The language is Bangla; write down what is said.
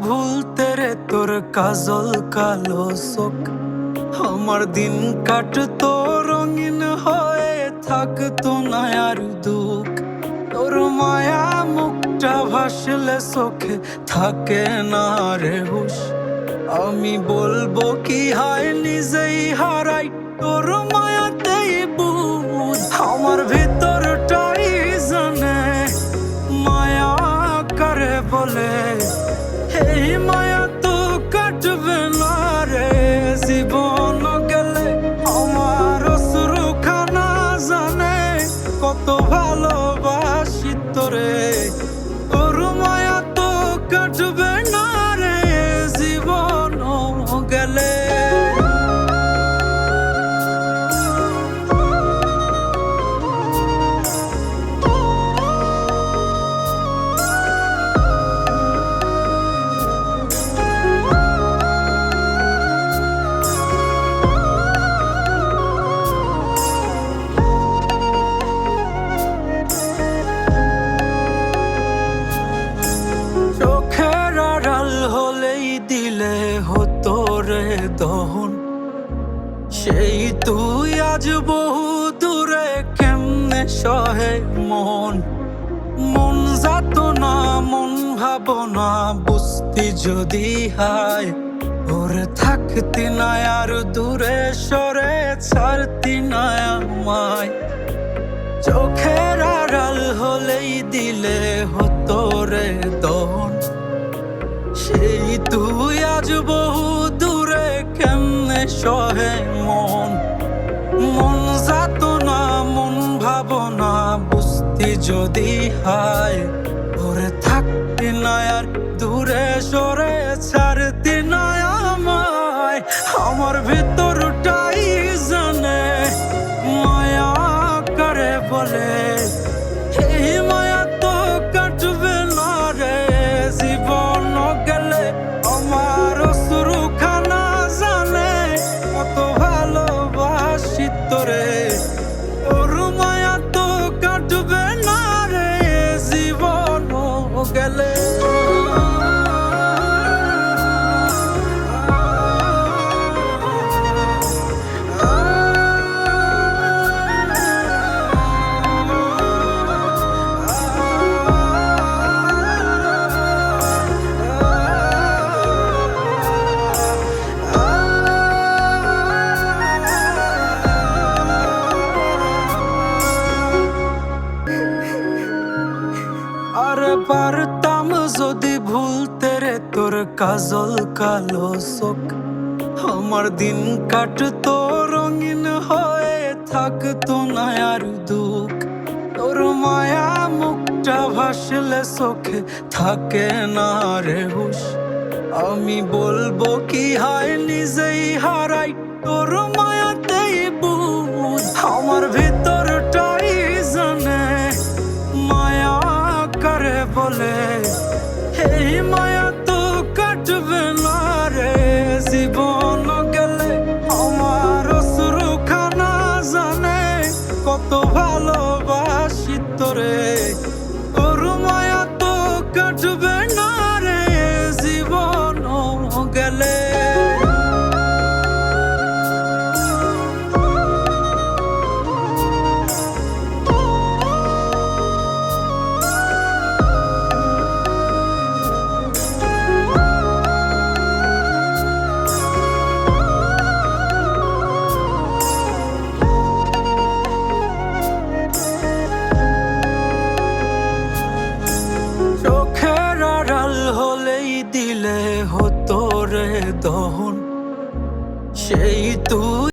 ভুলতে রে তোর কাজল কালো চোখ। আমার দিন কাটতো রঙিন হয়ে, থাকতো না আর দুঃখ। তোর মায়া মুখটা ভাসলে চোখে থাকে না রে হুশ। আমি বলবো কি হয় নিজেই হারাই তোর মায়াতেই বুঝ। আমার ভিতরটাই জানে মায়া কারে বলে, এই মায়া তো কাটবে না রে জীবন গেলে। আমার অশ্রুখানা জানে কত ভালোবাসি তোরে, তোর মায়া তো কাটবে না রে জীবন গেলে। চোখের আড়াল হলেই দিলে হতো রে দহন, সেই তুই আজ বহু দূরে কেমনে সহে মন। মন যাতনা মন ভাবনা বুঝতি যদি হায়, ওরে থাকতি না আর দূরে সরে ছাড়তি না আমায়। চোখের আড়াল হলেই দিলে হতো রে দহন, সেই তুই আজ বহু দূরে কেমনে সহে মন। মন যাতনা মন ভাবনা বুঝতি যদি হায়, ওরে থাকতি না আর দূরে সরে ছাড়তি না আমায়। আমার ভিতরটাই জানে মায়া কারে বলে, এই মায়া তো কাটবে না রে জীবন গেলে। আমার অশ্রুখানা জানে কত ভালোবাসি তোরে, তোর মায়া তো কাটবে না রে জীবন গেলে। আরে পারতাম যদি ভুলতে রে তোর কাজল কালো চোখ। আমার দিন কাটতো রঙিন হয়ে, থাকতো না আর দুঃখ। তোর মায়া মুখটা ভাসলে চোখে থাকে না রে হুশ। আমি বলবো কি হয় নিজেই হারাই তোর মায়াতেই বুঝ। আমার ভিতরটাই জানে মায়া কারে বলে, এই মায়া তো কাটবে না রে জীবন গেলে। আমার অশ্রুখানা জানে কত ভালোবাসি তোরে, তোর মায়া তো কাটবে না রে জীবন গেলে। চোখের আড়াল হলেই দিলে হতো রে দহন, সেই তুই